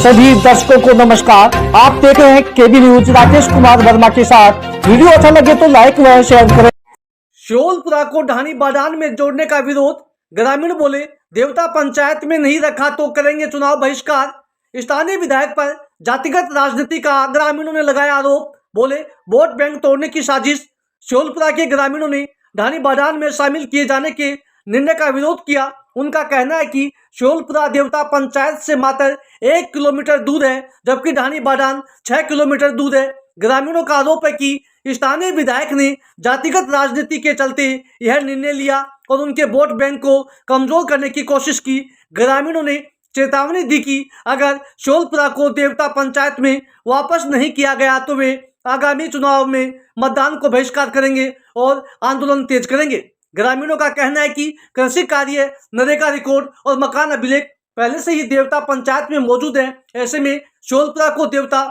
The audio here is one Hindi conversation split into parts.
सभी दर्शकों को नमस्कार। आप देख रहे हैं केबी न्यूज राकेश कुमार वर्मा के साथ। वीडियो अच्छा लगे तो लाइक व शेयर करें। श्योलपुरा को ढानी बाडान में जोड़ने का विरोध, ग्रामीण बोले देवता पंचायत में नहीं रखा तो करेंगे चुनाव बहिष्कार। स्थानीय विधायक पर जातिगत राजनीति का ग्रामीणों ने लगाया आरोप, बोले वोट बैंक तोड़ने की साजिश। श्योलपुरा के ग्रामीणों ने ढानी बाडान में शामिल किए जाने के निर्णय का विरोध किया। उनका कहना है कि श्योलपुरा देवता पंचायत से मात्र 1 किलोमीटर दूर है, जबकि ढानी बाडान 6 किलोमीटर दूर है। ग्रामीणों का आरोप है कि स्थानीय विधायक ने जातिगत राजनीति के चलते यह निर्णय लिया और उनके वोट बैंक को कमजोर करने की कोशिश की। ग्रामीणों ने चेतावनी दी कि अगर श्योलपुरा को देवता पंचायत में वापस नहीं किया गया तो वे आगामी चुनाव में मतदान को बहिष्कार करेंगे और आंदोलन तेज करेंगे। ग्रामीणों का कहना है कि कृषि कार्य, नरेगा रिकॉर्ड और मकान अभिलेख पहले से ही देवता पंचायत में मौजूद है। ऐसे में श्योलपुरा को देवता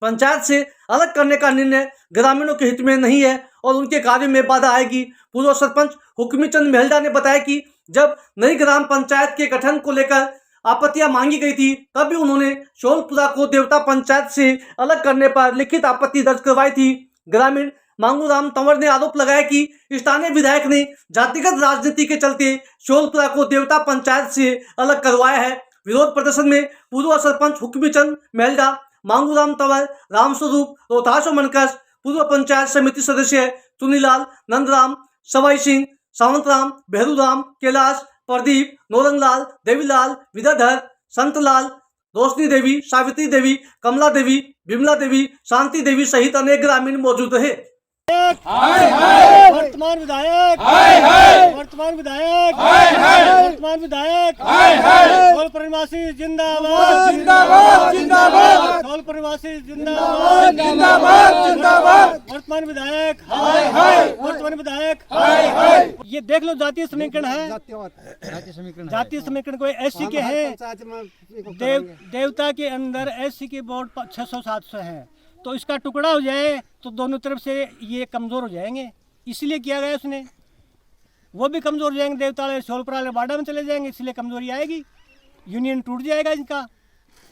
पंचायत से अलग करने का निर्णय ग्रामीणों के हित में नहीं है और उनके कार्य में बाधा आएगी। पूर्व सरपंच हुक्मी चंद मेहल्दा ने बताया कि जब नई ग्राम पंचायत के गठन को लेकर आपत्तियां मांगी गई थी, तब भी उन्होंने श्योलपुरा को देवता पंचायत से अलग करने पर लिखित आपत्ति दर्ज करवाई थी। ग्रामीण मांगूराम तंवर ने आरोप लगाया कि स्थानीय विधायक ने जातिगत राजनीति के चलते श्योलपुरा को देवता पंचायत से अलग करवाया है। विरोध प्रदर्शन में पूर्व सरपंच हुक्मी चंद मेहल्दा, मांगूराम तंवर, रामस्वरूप, रोहताश मनकस, पूर्व पंचायत समिति सदस्य चुनीलाल, नंदराम, सवाई सिंह, सावंतराम, भेरूराम, कैलाश, प्रदीप, नौरंगलाल, देवीलाल, विद्याधर, संतलाल, रोशनी देवी, सावित्री देवी, कमला देवी, विमला देवी, शांति देवी सहित अनेक ग्रामीण मौजूद रहे। वर्तमान विधायक, वर्तमान विधायक, वर्तमान विधायक, श्योलपुर निवासी जिंदाबाद, जिंदाबाद, जिंदाबाद, श्योलपुर निवासी जिंदाबाद, जिंदाबाद, जिंदाबाद, वर्तमान विधायक, वर्तमान विधायक। ये देख लो, जातीय समीकरण है, जातीय समीकरण कोई एससी के हैं, देवता के अंदर एससी के वोट 600-700 है, तो इसका टुकड़ा हो जाए तो दोनों तरफ से ये कमज़ोर हो जाएंगे, इसलिए किया गया उसने। वो भी कमज़ोर हो जाएंगे, देवता वाले श्योलपुरा वाले बाडा में चले जाएंगे, इसलिए कमज़ोरी आएगी, यूनियन टूट जाएगा इनका।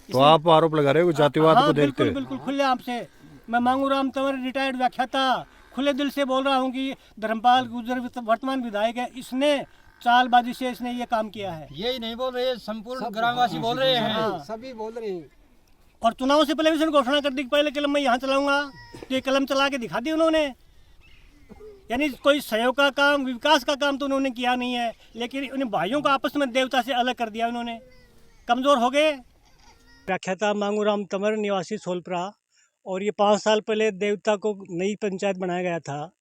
तो आप आरोप लगा रहे हो जातिवाद को देखते हुए? बिल्कुल खुले आपसे मैं मांगूराम तंवर, रिटायर्ड व्याख्याता, खुले दिल से बोल रहा हूँ कि धर्मपाल गुर्जर वर्तमान विधायक है, इसने चालबाजी से इसने ये काम किया है। यही नहीं बोल रहे, संपूर्ण ग्रामवासी बोल रहे हैं, सभी बोल रहे हैं। और चुनाव से पहले भी उसने घोषणा कर दी कि पहले कलम मैं यहाँ चलाऊंगा, तो ये कलम चला के दिखा दी उन्होंने। यानी कोई सहयोग का काम, विकास का काम तो उन्होंने किया नहीं है, लेकिन उन भाइयों को आपस में देवता से अलग कर दिया उन्होंने, कमज़ोर हो गए। व्याख्याता मांगूराम तंवर, निवासी श्योलपुरा, और ये 5 साल पहले देवता को नई पंचायत बनाया गया था,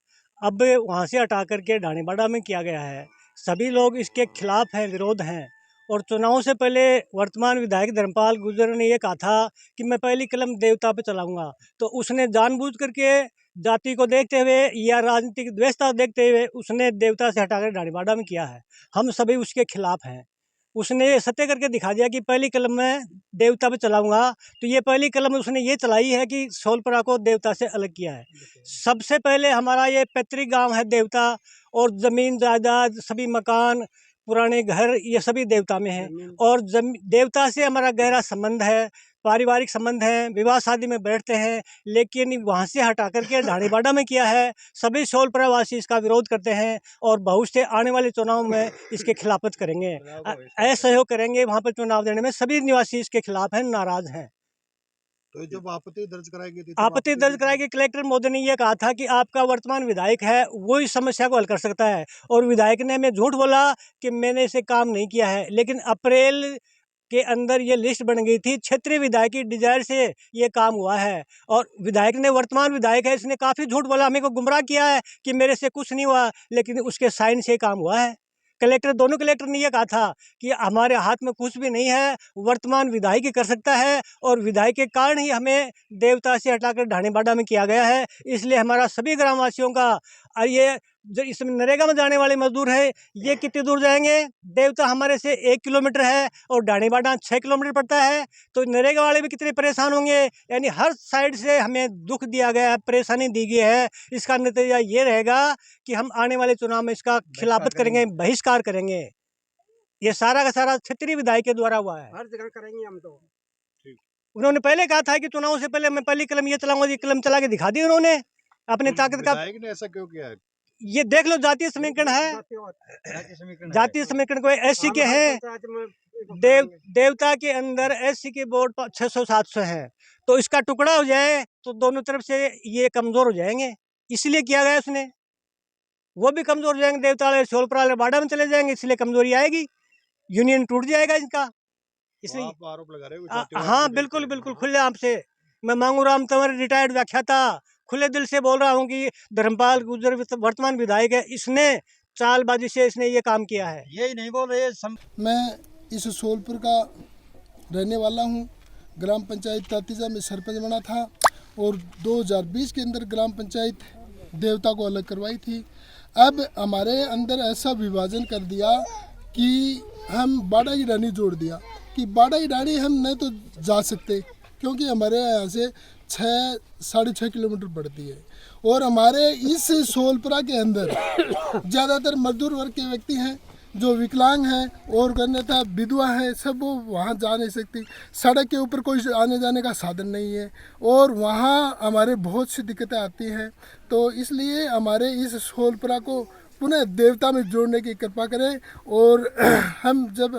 अब वहाँ से हटा करके ढानी बाडा में किया गया है। सभी लोग इसके खिलाफ हैं, विरोध हैं। और चुनाव से पहले वर्तमान विधायक धर्मपाल गुर्जर ने ये कहा था कि मैं पहली कलम देवता पे चलाऊंगा, तो उसने जानबूझ करके जाति को देखते हुए या राजनीतिक द्वेषता देखते हुए उसने देवता से हटाकर ढानी बाडा में किया है। हम सभी उसके खिलाफ हैं। उसने सत्य करके दिखा दिया कि पहली कलम मैं देवता पे चलाऊंगा, तो ये पहली कलम उसने ये चलाई है कि श्योलपुरा को देवता से अलग किया है। सबसे पहले हमारा ये पैतृक गाँव है देवता, और ज़मीन जायदाद, सभी मकान, पुराने घर, ये सभी देवता में हैं। और देवता से हमारा गहरा संबंध है, पारिवारिक संबंध है, विवाह शादी में बैठते हैं, लेकिन वहाँ से हटा करके ढानी बाडा में किया है। सभी श्योलपुरा वासी इसका विरोध करते हैं और भविष्य आने वाले चुनाव में इसके खिलाफत करेंगे, असहयोग करेंगे। वहाँ पर चुनाव देने में सभी निवासी इसके खिलाफ हैं, नाराज हैं। तो जब आपत्ति दर्ज कराएगी थी, आपत्ति दर्ज कराएगी, कलेक्टर महोदय ने यह कहा था कि आपका वर्तमान विधायक है, वो इस समस्या को हल कर सकता है। और विधायक ने हमें झूठ बोला कि मैंने इसे काम नहीं किया है, लेकिन अप्रैल के अंदर ये लिस्ट बन गई थी, क्षेत्रीय विधायक की डिजायर से ये काम हुआ है। और विधायक ने, वर्तमान विधायक है, इसने काफ़ी झूठ बोला, हमें को गुमराह किया है कि मेरे से कुछ नहीं हुआ, लेकिन उसके साइन से काम हुआ है। कलेक्टर, दोनों कलेक्टर ने यह कहा था कि हमारे हाथ में कुछ भी नहीं है, वर्तमान विधायक ही कर सकता है, और विधायक के कारण ही हमें देवता से हटाकर ढानी बाडा में किया गया है। इसलिए हमारा सभी ग्रामवासियों का, ये जो इसमें नरेगा में जाने वाले मजदूर है, ये कितनी दूर जाएंगे? देवता हमारे से 1 किलोमीटर है और ढानी बाडा 6 किलोमीटर पड़ता है, तो नरेगा वाले भी कितने परेशान होंगे। यानी हर साइड से हमें दुख दिया गया है, परेशानी दी गई है। इसका नतीजा ये रहेगा कि हम आने वाले चुनाव में इसका खिलाफत करेंगे, बहिष्कार करेंगे। ये सारा का सारा क्षेत्रीय विधायक के द्वारा हुआ है। हर जगह करेंगे हम तो। उन्होंने पहले कहा था कि चुनाव से पहले मैं पहली कलम ये चलाऊंगा, ये कलम चला के दिखा दी उन्होंने अपनी ताकत का। विधायक ने ऐसा क्यों किया है? ये देख लो, जातीय समीकरण है, जातीय समीकरण कोई एससी के हैं, देवता के अंदर एससी के वोट 600-700 है, तो इसका टुकड़ा हो जाए तो दोनों तरफ से ये कमजोर हो जाएंगे, इसलिए किया गया उसने। वो भी कमजोर हो जाएंगे, देवता वाले शोलपुर वाले बाड़ा में चले जाएंगे, इसलिए कमजोरी आएगी, यूनियन टूट जाएगा इनका। तो इसलिए आप आरोप लगा रहे हो जातिवाद हाँ को बिल्कुल देखते बिल्कुल खुले आपसे मैं मांगूराम तंवर रिटायर्ड व्याख्याता खुले दिल से बोल रहा हूँ कि धर्मपाल गुर्जर वर्तमान विधायक है, इसने चालबाजी से इसने ये काम किया है। यही नहीं बोल रहे मैं इस सोलपुर का रहने वाला हूँ। ग्राम पंचायत तातीजा में सरपंच बना था और 2020 के अंदर ग्राम पंचायत देवता को अलग करवाई थी। अब हमारे अंदर ऐसा विभाजन कर दिया कि हम बाड़ा की रानी जोड़ दिया कि बाड़ा की रानी हम नहीं तो जा सकते, क्योंकि हमारे यहाँ से 6-6.5 किलोमीटर पड़ती है और हमारे इस सोलपुरा के अंदर ज़्यादातर मजदूर वर्ग के व्यक्ति हैं जो विकलांग हैं और अन्यथा विधवा है, सब वो वहाँ जा नहीं सकती। सड़क के ऊपर कोई आने जाने का साधन नहीं है और वहाँ हमारे बहुत सी दिक्कतें आती हैं। तो इसलिए हमारे इस सोलपुरा को पुनः देवता में जोड़ने की कृपा करें। और हम जब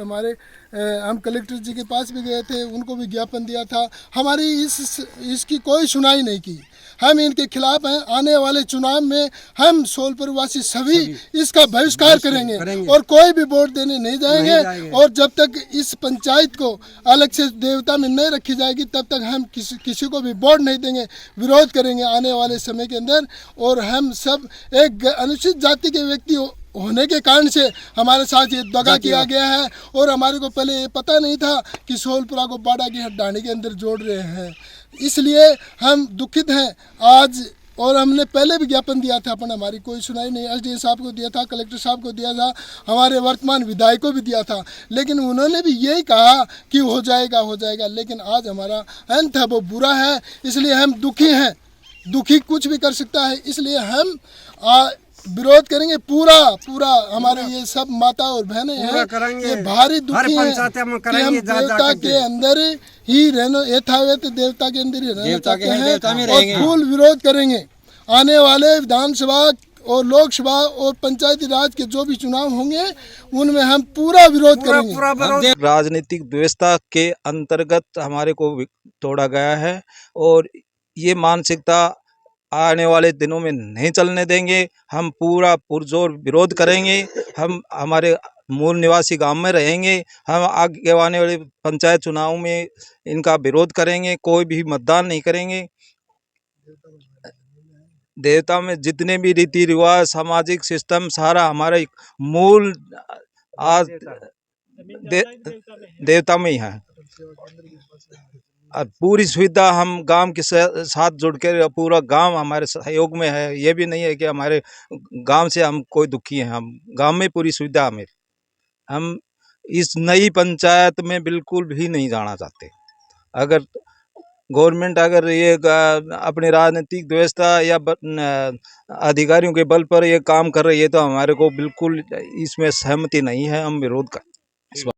हम कलेक्टर जी के पास भी गए थे, उनको भी ज्ञापन दिया था, हमारी इसकी कोई सुनाई नहीं की। हम इनके खिलाफ हैं। आने वाले चुनाव में हम सोलपुर वासी सभी इसका बहिष्कार करेंगे और कोई भी वोट देने नहीं जाएंगे। और जब तक इस पंचायत को अलग से देवता में नहीं रखी जाएगी तब तक हम किसी को भी वोट नहीं देंगे, विरोध करेंगे आने वाले समय के अंदर। और हम सब एक अनुसूचित जाति के व्यक्ति होने के कारण से हमारे साथ ये दगा किया गया है और हमारे को पहले ये पता नहीं था कि सोलपुरा को बाड़ा की हड्डानी के अंदर जोड़ रहे हैं, इसलिए हम दुखित हैं आज। और हमने पहले भी ज्ञापन दिया था, अपन हमारी कोई सुनाई नहीं। एसडीएम साहब को दिया था, कलेक्टर साहब को दिया था, हमारे वर्तमान विधायक को भी दिया था, लेकिन उन्होंने भी यही कहा कि हो जाएगा। लेकिन आज हमारा अंत है वो बुरा है, इसलिए हम दुखी हैं। दुखी कुछ भी कर सकता है, इसलिए हम विरोध करेंगे पूरा हमारे ये सब माता और बहनें हैं, ये भारी दुखी हैं कि हम देवता के अंदर ही रहना, यथावत देवता के अंदर ही रहना चाहते हैं और फुल विरोध करेंगे। आने वाले विधानसभा और लोकसभा और पंचायती राज के जो भी चुनाव होंगे उनमें हम पूरा विरोध करेंगे। राजनीतिक व्यवस्था के अंतर्गत हमारे को तोड़ा गया है और ये मानसिकता आने वाले दिनों में नहीं चलने देंगे। हम पूरा पुरजोर विरोध करेंगे। हम हमारे मूल निवासी गांव में रहेंगे। हम आगे आने वाले पंचायत चुनाव में इनका विरोध करेंगे, कोई भी मतदान नहीं करेंगे। देवता में जितने भी रीति रिवाज, सामाजिक सिस्टम, सारा हमारा मूल आज देवता में ही है। पूरी सुविधा हम गांव के साथ जुड़ के, पूरा गांव हमारे सहयोग में है। ये भी नहीं है कि हमारे गांव से हम कोई दुखी हैं, हम गांव में पूरी सुविधा हमें। हम इस नई पंचायत में बिल्कुल भी नहीं जाना चाहते। अगर गवर्नमेंट अगर ये अपनी राजनीतिक व्यवस्था या अधिकारियों के बल पर ये काम कर रही है तो हमारे को बिल्कुल इसमें सहमति नहीं है, हम विरोध कर